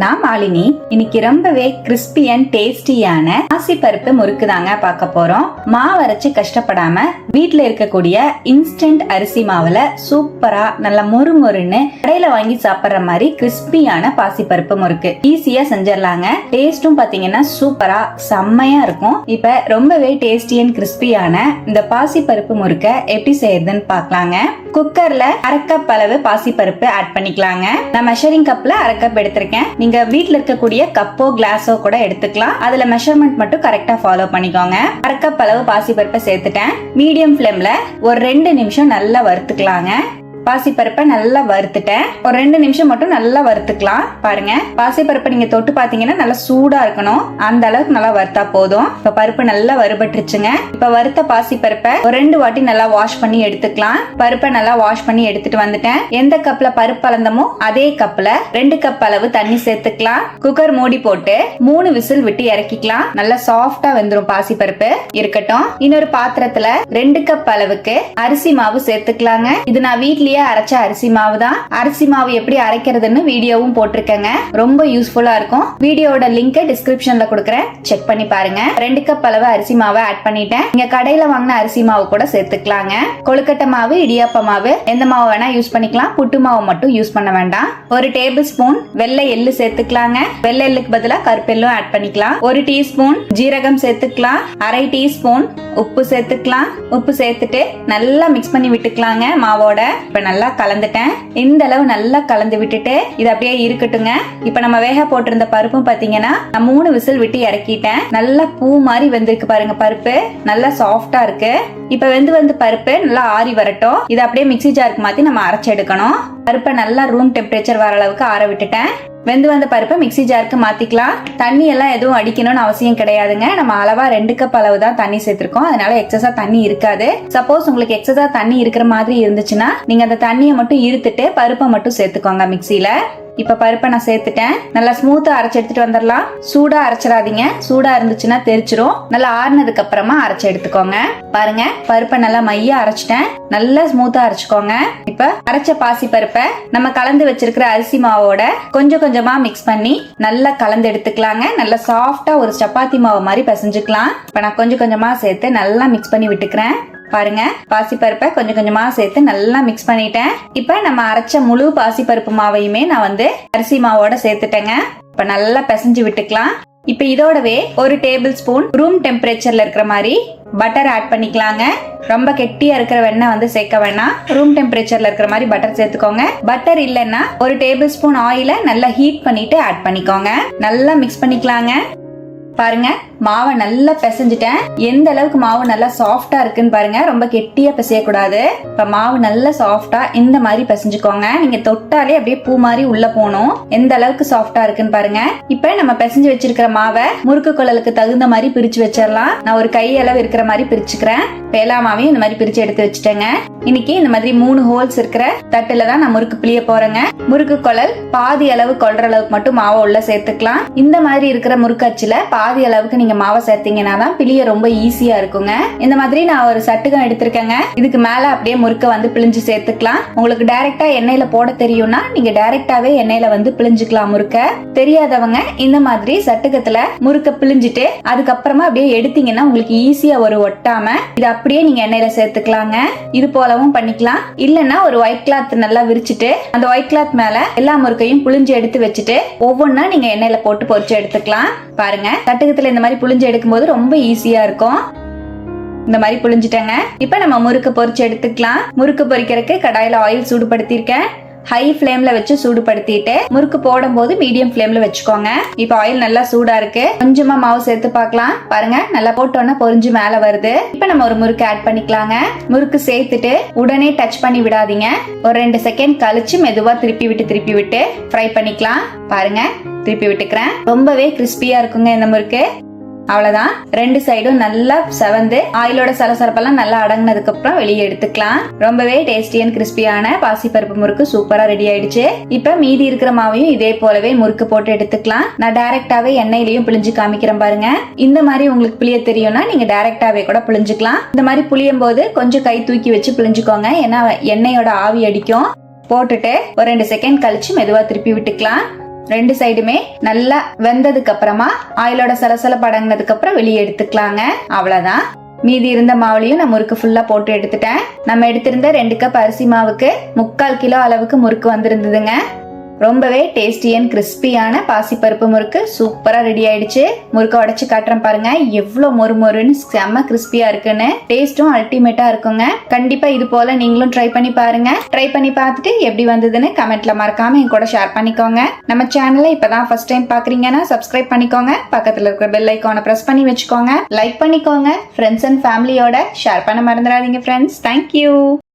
நான் மாலினி. இன்னைக்கு ரொம்பவே கிறிஸ்பி அண்ட் டேஸ்டியான பாசிப்பருப்பு முறுக்கு தாங்க பார்க்க போறோம். மாவு அரைச்சு கஷ்டப்படாம வீட்ல இருக்கக்கூடிய இன்ஸ்டன்ட் அரிசி மாவுல சூப்பரா நல்ல மொறுமொறுன்னு கடையில வாங்கி சாப்பிடுற மாதிரி கிறிஸ்பியான பாசிப்பருப்பு முறுக்கு ஈஸியா செஞ்சிடலாங்க. டேஸ்டும் பாத்தீங்கன்னா சூப்பரா செம்மையா இருக்கும். இப்ப ரொம்பவே டேஸ்டி அண்ட் கிறிஸ்பியான இந்த பாசிப்பருப்பு முறுக்க எப்படி செய்யறதுன்னு பாக்கலாங்க. குக்கர்ல அரை கப் அளவு பாசிப்பருப்பு ஆட் பண்ணிக்கலாங்க. நான் மெஷரிங் கப்ல அரை கப் எடுத்திருக்கேன். நீங்க வீட்ல இருக்கக்கூடிய கப்போ கிளாஸோ கூட எடுத்துக்கலாம். அதுல மெஷர்மெண்ட் மட்டும் கரெக்டா ஃபாலோ பண்ணிக்கோங்க. அரை கப் அளவு பாசிப்பருப்பை சேர்த்துட்டேன். மீடியம் ஃப்ளேம்ல ஒரு 2 நிமிஷம் நல்லா வறுத்துக்கலாங்க. பாசிப்பருப்பை நல்லா வறுத்துட்டேன். ஒரு 2 நிமிஷம் மட்டும் நல்லா வறுத்துக்கலாம். பாருங்க, பாசிப்பருப்பை நீங்க தொட்டு பாத்தீங்கன்னா நல்லா சூடா இருக்கணும். அந்த அளவுக்கு நல்லா வறுத்தா போதும். இப்ப பருப்பு நல்லா வறுபட்டுருச்சுங்க. இப்ப வறுத்த பாசிப்பருப்பை ஒரு 2 வாட்டி நல்லா வாஷ் பண்ணி எடுத்துக்கலாம். பருப்பை நல்லா வாஷ் பண்ணி எடுத்துட்டு வந்துட்டேன். எந்த கப்ல பருப்பு அளந்தமோ அதே கப்ல 2 கப் அளவு தண்ணி சேர்த்துக்கலாம். குக்கர் மூடி போட்டு 3 விசில் விட்டு இறக்கிக்கலாம். நல்லா சாஃப்டா வெந்துரும் பாசிப்பருப்பு. இருக்கட்டும். இன்னொரு பாத்திரத்துல 2 கப் அளவுக்கு அரிசி மாவு சேர்த்துக்கலாங்க. இது நான் வீட்லயே அரைச்ச அரிசி மாவு தான். அரிசி மாவு எப்படி அரைக்கிறதுன்னு வீடியோவும் போட்டிருக்கேங்க. ரொம்ப யூஸ்ஃபுல்லா இருக்கும். வீடியோட லிங்க் டிஸ்கிரிப்ஷன்ல கொடுக்கறேன், செக் பண்ணி பாருங்க. 2 கப் அளவு அரிசி மாவை ஆட் பண்ணிட்டேன். நீங்க கடையில வாங்கின அரிசி மாவு கூட சேர்த்துக்கலாங்க. கொழுக்கட்டை மாவு, இடியாப்ப மாவு எந்த மாவு வேணா யூஸ் பண்ணிக்கலாம். புட்டு மாவு மட்டும் யூஸ் பண்ண வேண்டாம். 1 டேபிள் ஸ்பூன் வெள்ளை எள்ளு சேர்த்துக்கலாங்க. வெள்ளை எள்ளுக்கு பதிலா கருப்பெல்லும் ஆட் பண்ணிக்கலாம். 1 டீஸ்பூன் ஜீரகம் சேர்த்துக்கலாம். அரை டீஸ்பூன் உப்பு சேர்த்துக்கலாம். உப்பு சேர்த்துட்டு நல்லா மிக்ஸ் பண்ணி விட்டுக்கலாங்க மாவோட. இப்ப நல்லா கலந்துட்டேன். இந்த அளவு நல்லா கலந்து விட்டுட்டு இது அப்படியே இருக்கட்டுங்க. இப்ப நம்ம வேக போட்டிருந்த பருப்பும் பாத்தீங்கன்னா நான் 3 விசில் விட்டு இறக்கிட்டேன். நல்லா பூ மாதிரி வெந்திருக்கு பாருங்க. பருப்பு நல்லா சாஃப்டா இருக்கு. இப்ப வெந்து பருப்பு நல்லா ஆறி வரட்டும். இதை அப்படியே மிக்ஸி ஜாருக்கு மாத்தி நம்ம அரைச்சு எடுக்கணும். பருப்பை நல்லா ரூம் டெம்பரேச்சர் வர அளவுக்கு ஆற விட்டுட்டேன். வெந்து வந்த பருப்பை மிக்ஸி ஜாருக்கு மாத்திக்கலாம். தண்ணி எல்லாம் எதுவும் அடிக்கணும்னு அவசியம் கிடையாதுங்க. நம்ம அளவா 2 கப் அளவு தான் தண்ணி சேர்த்திருக்கோம். அதனால எக்ஸஸா தண்ணி இருக்காது. சப்போஸ் உங்களுக்கு எக்ஸஸா தண்ணி இருக்கிற மாதிரி இருந்துச்சுன்னா நீங்க அந்த தண்ணியை மட்டும் இருத்துட்டு பருப்பை மட்டும் சேர்த்துக்கோங்க மிக்ஸில. இப்ப பருப்பை நான் சேர்த்துட்டேன். நல்லா ஸ்மூத்தா அரைச்சு எடுத்துட்டு வந்துடலாம். சூடா அரைச்சிடாதீங்க. சூடா இருந்துச்சுன்னா தெரிச்சிரும். நல்லா ஆறுனதுக்கு அப்புறமா அரைச்சு எடுத்துக்கோங்க. பாருங்க, பருப்பை நல்லா மையா அரைச்சிட்டேன். நல்லா ஸ்மூத்தா அரைச்சுக்கோங்க. இப்ப அரைச்ச பாசி பருப்பை நம்ம கலந்து வச்சிருக்கிற அரிசி மாவோட கொஞ்சம் கொஞ்சமா மிக்ஸ் பண்ணி நல்லா கலந்து எடுத்துக்கலாங்க. நல்லா சாஃப்டா ஒரு சப்பாத்தி மாவு மாதிரி பிசைஞ்சுக்கலாம். இப்ப நான் கொஞ்சம் கொஞ்சமா சேர்த்து நல்லா மிக்ஸ் பண்ணி விட்டுக்கிறேன். பாருங்க, பாசிப்பருப்பை கொஞ்சம் கொஞ்சமா சேர்த்து நல்லா மிக்ஸ் பண்ணிட்டேன். இப்ப நம்ம அரைச்ச முழு பாசிப்பருப்பு மாவையுமே நான் அரிசி மாவோட சேர்த்துட்டேங்க. இப்ப நல்லா பிசைஞ்சு விட்டுக்கலாம். இப்ப இதோடவே 1 டேபிள் ஸ்பூன் ரூம் டெம்பரேச்சர்ல இருக்கிற மாதிரி பட்டர் ஆட் பண்ணிக்கலாங்க. ரொம்ப கெட்டியா இருக்கிற வெண்ணெய் சேர்க்க வேணாம். ரூம் டெம்பரேச்சர்ல இருக்கிற மாதிரி பட்டர் சேர்த்துக்கோங்க. பட்டர் இல்லைன்னா 1 டேபிள் ஸ்பூன் ஆயில நல்லா ஹீட் பண்ணிட்டு ஆட் பண்ணிக்கோங்க. நல்லா மிக்ஸ் பண்ணிக்கலாங்க. பாருங்க, மாவை நல்லா பிசைஞ்சிட்டேன். எந்த அளவுக்கு மாவு நல்லா சாஃப்டா இருக்குன்னு பாருங்க. ரொம்ப கெட்டியா பிசைய கூடாது. இப்ப மாவு நல்லா சாஃப்டா இந்த மாதிரி பிசைஞ்சுக்கோங்க. நீங்க தொட்டாலே அப்படியே பூ மாதிரி உள்ள போகணும். எந்த அளவுக்கு சாஃப்டா இருக்குன்னு பாருங்க. இப்ப நம்ம பிசைஞ்சு வச்சிருக்கிற மாவை முறுக்கு குழலுக்கு தகுந்த மாதிரி பிரிச்சு வச்சிடலாம். நான் ஒரு கை அளவு இருக்கிற மாதிரி பிரிச்சுக்கிறேன். எல்லா மாவையும் இந்த மாதிரி பிரிச்சு எடுத்து வச்சுட்டேங்க. இன்னைக்கு இந்த மாதிரி 3 ஹோல்ஸ் இருக்கிற தட்டுல தான் நான் முறுக்கு பிழிய போறேங்க. முறுக்கு குழல் பாதி அளவு கொள்ற அளவுக்கு மட்டும் மாவை உள்ள சேர்த்துக்கலாம். இந்த மாதிரி இருக்கிற முறுக்கு அச்சுல பாதி அளவுக்கு நீங்க மாவை சேர்த்தீங்கன்னா தான் பிழிய ரொம்ப ஈஸியா இருக்குங்க. இந்த மாதிரி நான் ஒரு சட்டுகம் எடுத்திருக்கேங்க. இதுக்கு மேல அப்படியே முறுக்க பிழிஞ்சு சேர்த்துக்கலாம். உங்களுக்கு டைரக்டா எண்ணெயில போட தெரியும்னா நீங்க டைரக்டாவே எண்ணெயில பிழிஞ்சுக்கலாம். முறுக்க தெரியாதவங்க இந்த மாதிரி சட்டுகத்துல முறுக்க பிழிஞ்சிட்டு அதுக்கப்புறமா அப்படியே எடுத்தீங்கன்னா உங்களுக்கு ஈஸியா ஒரு ஒட்டாம இது அப்படியே நீங்க எண்ணெயில சேர்த்துக்கலாங்க. இது போலவும் பண்ணிக்கலாம். இல்லன்னா ஒரு ஒயிட் கிளாத் நல்லா விரிச்சிட்டு அந்த ஒயிட் கிளாத் மேல எல்லா முறுக்கையும் புழிஞ்சு எடுத்து வச்சுட்டு ஒவ்வொன்னா நீங்க எண்ணெயில போட்டு பொரிச்சு எடுத்துக்கலாம். பாருங்க, சட்டுகத்துல இந்த மாதிரி புழிஞ்சு எடுக்கும்போது ரொம்ப ஈஸியா இருக்கும். இந்த மாதிரி புழிஞ்சிட்டேங்க. இப்ப நம்ம முறுக்கு பொரிச்சு எடுத்துக்கலாம். முறுக்கு பொரிக்கிறதுக்கு கடாயில ஆயில் சூடுபடுத்திருக்கேன். ஹை ஃப்ளேம்ல வச்சு சூடுபடுத்திட்டு முறுக்கு போடும் போது மீடியம் ஃப்ளேம்ல வச்சுக்கோங்க. இப்ப ஆயில் நல்லா சூடா இருக்கு. கொஞ்சமா மாவு சேர்த்து பார்க்கலாம். பாருங்க, நல்லா போட்டோன்னா பொரிஞ்சு மேல வருது. இப்ப நம்ம ஒரு முறுக்கு ஆட் பண்ணிக்கலாங்க. முறுக்கு சேர்த்துட்டு உடனே டச் பண்ணி விடாதீங்க. ஒரு 2 செகண்ட் கழிச்சு மெதுவா திருப்பி விட்டு ஃப்ரை பண்ணிக்கலாம். பாருங்க, திருப்பி விட்டுக்கிறேன். ரொம்பவே கிறிஸ்பியா இருக்குங்க இந்த முறுக்கு. அவ்வளவுதான். 2 சைடும் நல்லா செவந்து ஆயிலோட சலசலப்பெல்லாம் நல்லா அடங்கினதுக்கு அப்புறம் வெளியே எடுத்துக்கலாம். ரொம்பவே டேஸ்டி அண்ட் கிறிஸ்பியான பாசிப்பருப்பு முறுக்கு சூப்பரா ரெடி ஆயிடுச்சு. இப்ப மீதி இருக்கிற மாவையும் இதே போலவே முறுக்கு போட்டு எடுத்துக்கலாம். நான் டைரக்டாவே எண்ணெயிலையும் பிழிஞ்சு காமிக்கிறேன் பாருங்க. இந்த மாதிரி உங்களுக்கு பிழிய தெரியும்னா நீங்க டைரக்டாவே கூட பிழிஞ்சுக்கலாம். இந்த மாதிரி புளியும் போது கொஞ்சம் கை தூக்கி வச்சு பிழிஞ்சுக்கோங்க. ஏன்னா எண்ணெயோட ஆவி அடிக்கும். போட்டுட்டு ஒரு 2 செகண்ட் கழிச்சு மெதுவா திருப்பி விட்டுக்கலாம். ரெண்டு சைடுமே நல்லா வெந்ததுக்கு அப்புறமா ஆயிலோட சலசலப்பு அடங்கினதுக்கு அப்புறம் வெளியே எடுத்துக்கலாங்க. அவ்வளவுதான். மீதி இருந்த மாவுலையும் நான் முறுக்கு ஃபுல்லா போட்டு எடுத்துட்டேன். நம்ம எடுத்திருந்த 2 கப் அரிசி மாவுக்கு 3/4 கிலோ அளவுக்கு முறுக்கு வந்திருந்ததுங்க. ரொம்பவே டேஸ்டி அண்ட் கிறிஸ்பியான பாசிப்பருப்பு முறுக்கு சூப்பரா ரெடி ஆயிடுச்சு. முறுக்க உடைச்சு காட்டுறேன் பாருங்க, எவ்வளவு மொறுமொறுன்னு செம்ம கிறிஸ்பியா இருக்குன்னு. டேஸ்டும் அல்டிமேட்டா இருக்குங்க. கண்டிப்பா இது போல நீங்களும் ட்ரை பண்ணி பாருங்க. ட்ரை பண்ணி பார்த்துட்டு எப்படி வந்ததுன்னு கமெண்ட்ல மறக்காம என் கூட ஷேர் பண்ணிக்கோங்க. நம்ம சேனலை இப்பதான் ஃபர்ஸ்ட் டைம் பாக்குறீங்கன்னா சப்ஸ்கிரைப் பண்ணிக்கோங்க. பக்கத்துல இருக்கிற பெல் ஐகானை பிரஸ் பண்ணி வச்சுக்கோங்க. லைக் பண்ணிக்கோங்க. ஃப்ரெண்ட்ஸ் அண்ட் ஃபேமிலியோட ஷேர் பண்ண மறந்துடாதீங்க ஃப்ரெண்ட்ஸ். தேங்க்யூ.